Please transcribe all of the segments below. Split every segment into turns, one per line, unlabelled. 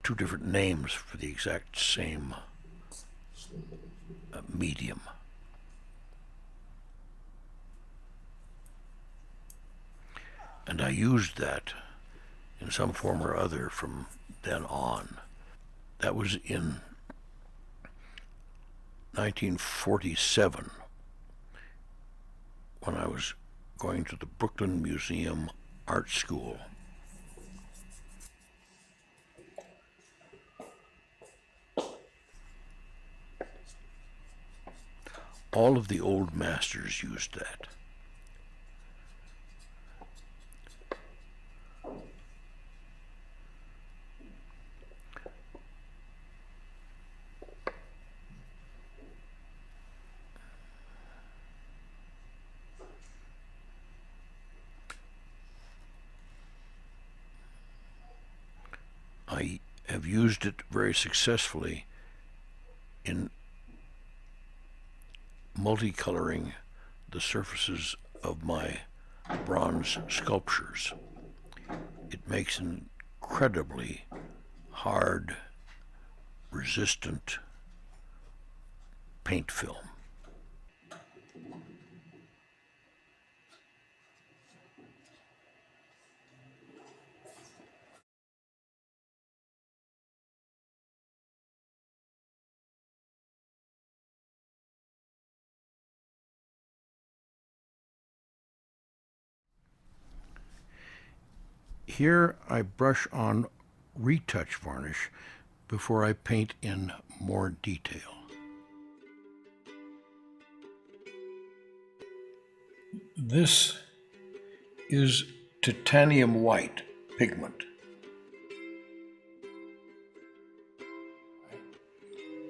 two different names for the exact same medium. And I used that in some form or other from then on. That was in 1947 when I was going to the Brooklyn Museum Art School. All of the old masters used that. I have used it very successfully in multicoloring the surfaces of my bronze sculptures. It makes an incredibly hard, resistant paint film. Here I brush on retouch varnish before I paint in more detail. This is titanium white pigment.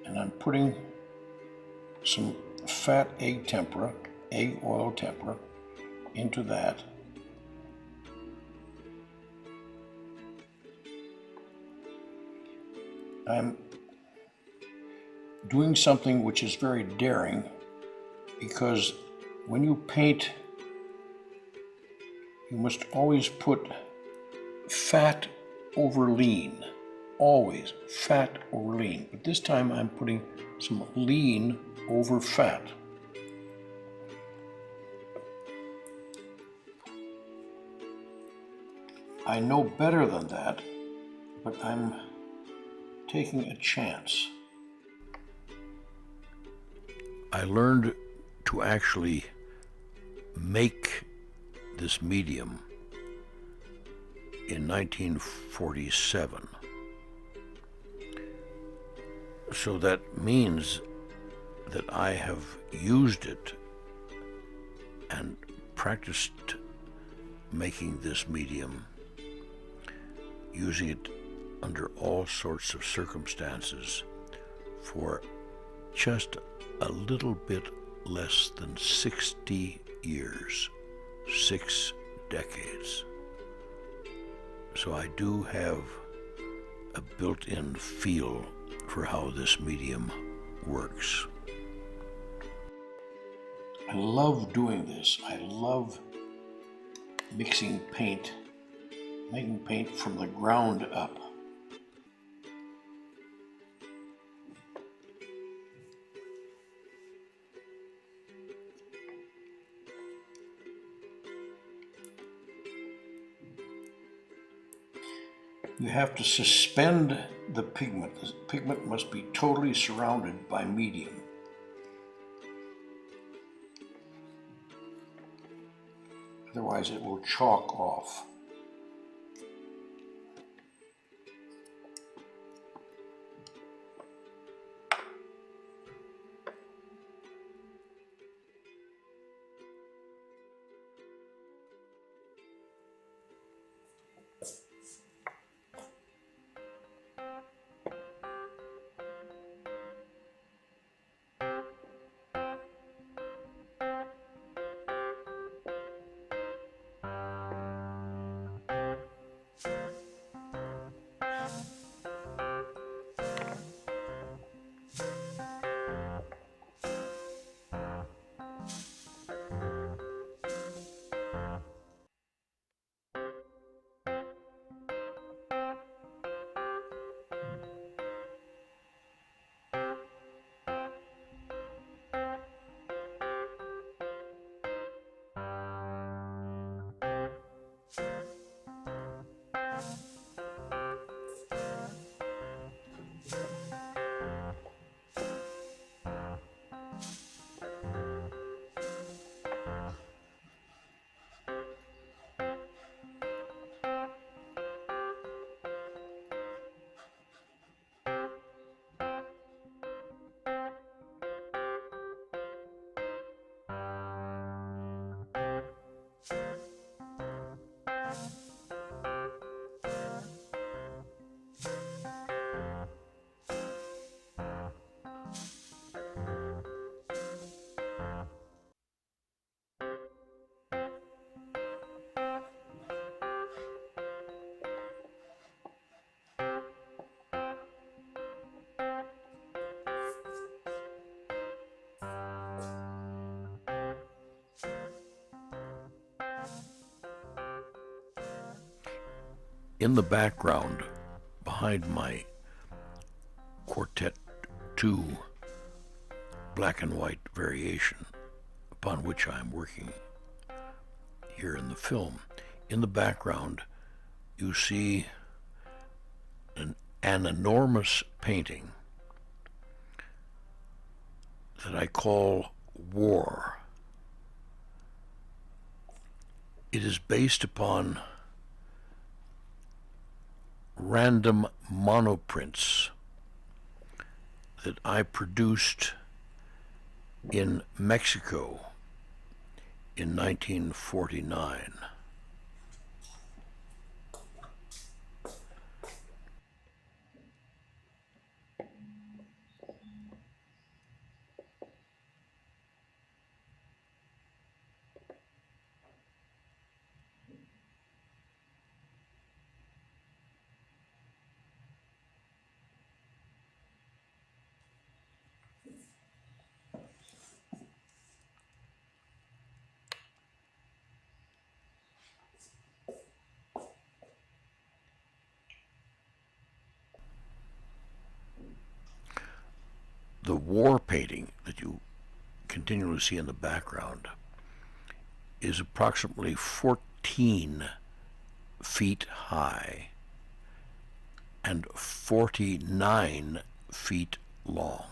And I'm putting some fat egg oil tempera into that. I'm doing something which is very daring, because when you paint, you must always put fat over lean. Always fat over lean. But this time I'm putting some lean over fat. I know better than that, but I'm taking a chance. I learned to actually make this medium in 1947. So that means that I have used it and practiced making this medium, using it under all sorts of circumstances for just a little bit less than 60 years, 6 decades. So I do have a built-in feel for how this medium works. I love doing this. I love mixing paint, making paint from the ground up. You have to suspend the pigment. The pigment must be totally surrounded by medium. Otherwise it will chalk off. In the background, behind my Quartet 2 black and white variation, upon which I am working here in the film, in the background you see an enormous painting that I call War. It is based upon random monoprints that I produced in Mexico in 1949. The war painting that you continually see in the background is approximately 14 feet high and 49 feet long.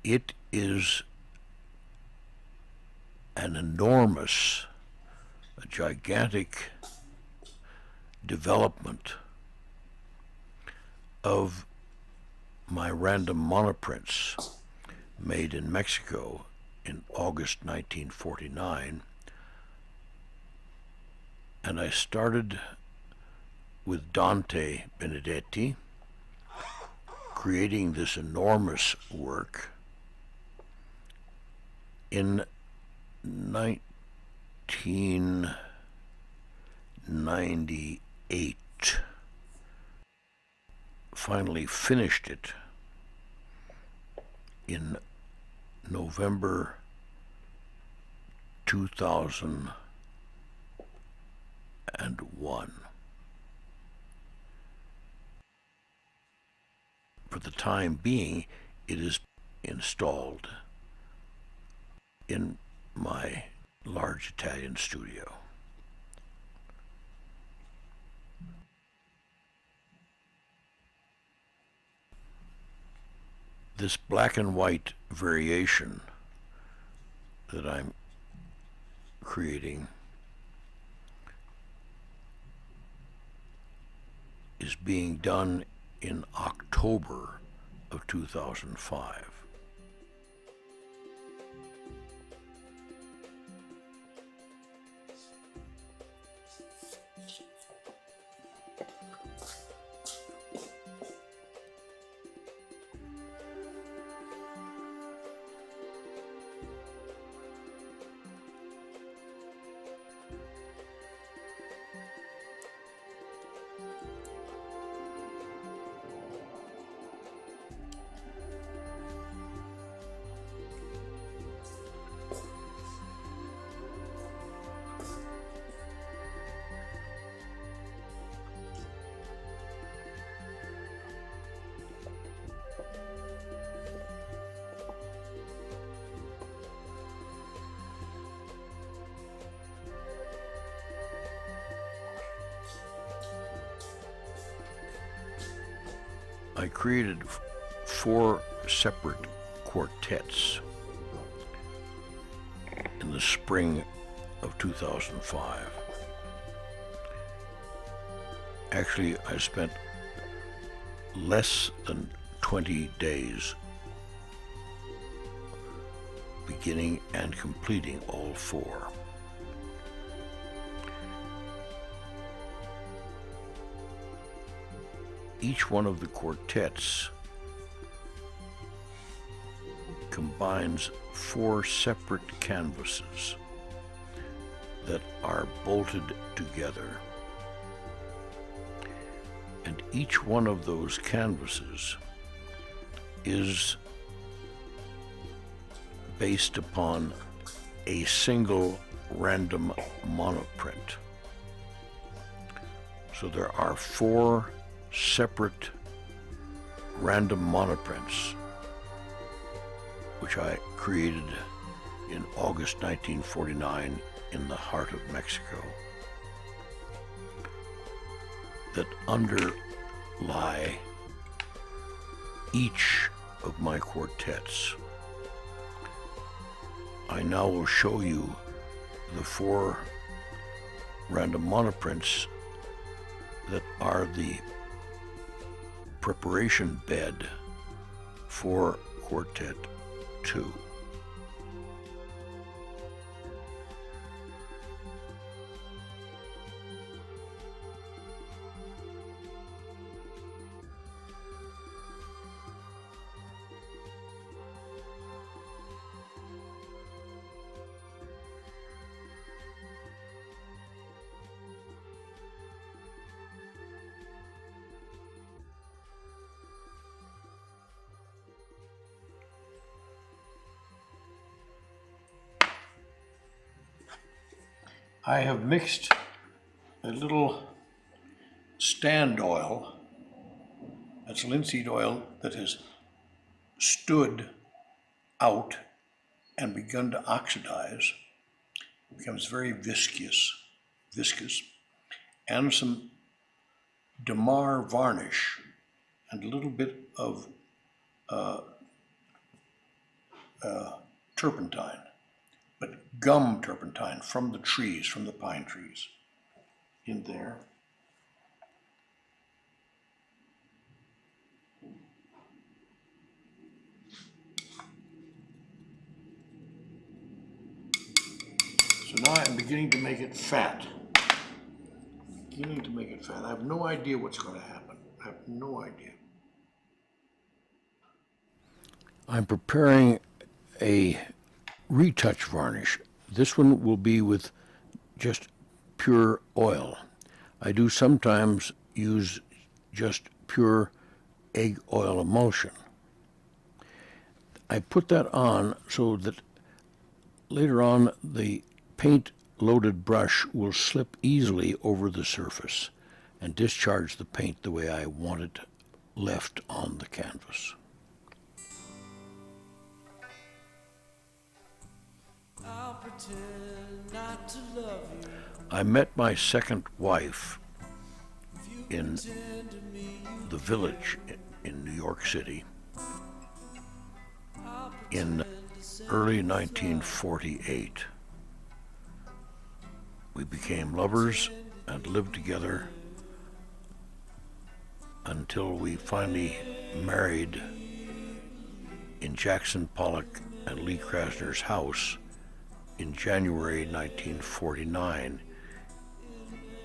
It is an enormous, a gigantic development of my random monoprints made in Mexico in August 1949. And I started with Dante Benedetti, creating this enormous work in 1998. Finally finished it in November 2001. For the time being, it is installed in my large Italian studio. This black and white variation that I'm creating is being done in October of 2005. I created 4 separate quartets in the spring of 2005. Actually, I spent less than 20 days beginning and completing all 4. Each one of the quartets combines 4 separate canvases that are bolted together. And each one of those canvases is based upon a single random monoprint. So there are 4 separate random monoprints which I created in August 1949 in the heart of Mexico that underlie each of my quartets. I now will show you the 4 random monoprints that are the preparation bed for Quartet 2. I have mixed a little stand oil, that's linseed oil that has stood out and begun to oxidize. It becomes very viscous, and some Damar varnish and a little bit of turpentine, but gum turpentine from the trees, from the pine trees, in there. So now I'm beginning to make it fat. I have no idea what's going to happen. I have no idea. I'm preparing a retouch varnish. This one will be with just pure oil. I do sometimes use just pure egg oil emulsion. I put that on so that later on the paint-loaded brush will slip easily over the surface and discharge the paint the way I want it left on the canvas. I met my second wife in the Village in New York City in early 1948. We became lovers and lived together until we finally married in Jackson Pollock and Lee Krasner's house in January 1949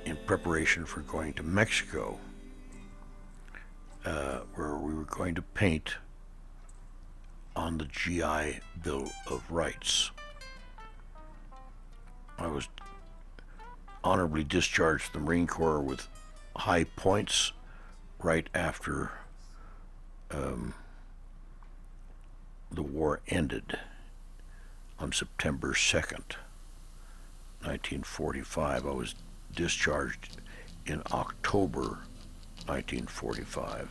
in preparation for going to Mexico, where we were going to paint on the GI Bill of Rights. I was honorably discharged from the Marine Corps with high points right after the war ended on September 2nd, 1945. I was discharged in October 1945.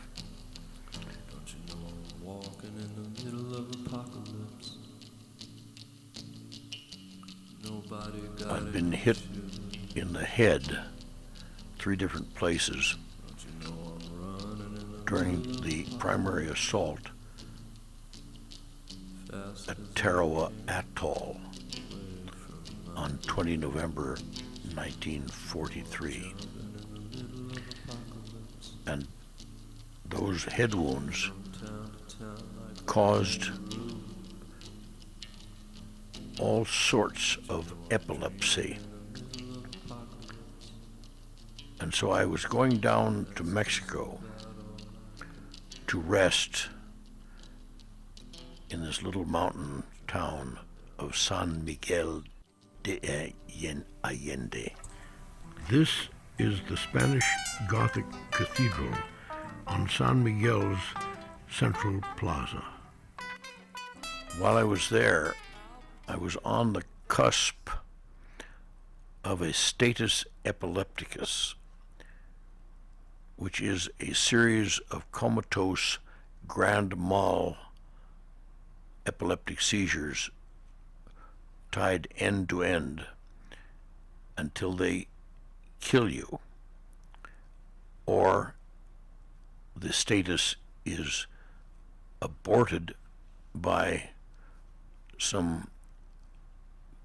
Don't you know I'm walking in the middle of apocalypse? Nobody got
I'd been hit in the head 3 different places during the primary assault at Tarawa Atoll on 20 November 1943. And those head wounds caused all sorts of epilepsy. And so I was going down to Mexico to rest in this little mountain town of San Miguel de Allende. This is the Spanish Gothic Cathedral on San Miguel's Central Plaza. While I was there, I was on the cusp of a status epilepticus, which is a series of comatose grand mal epileptic seizures tied end to end until they kill you, or the status is aborted by some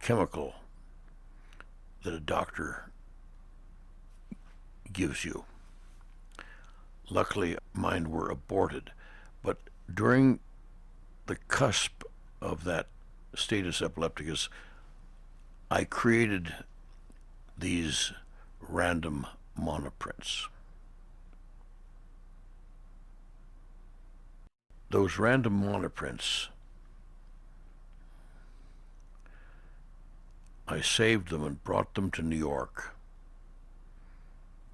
chemical that a doctor gives you. Luckily, mine were aborted, but during the cusp of that status epilepticus, I created these random monoprints. Those random monoprints, I saved them and brought them to New York.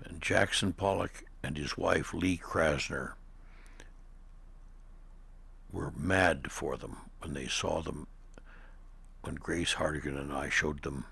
And Jackson Pollock and his wife Lee Krasner were mad for them when they saw them, when Grace Hardigan and I showed them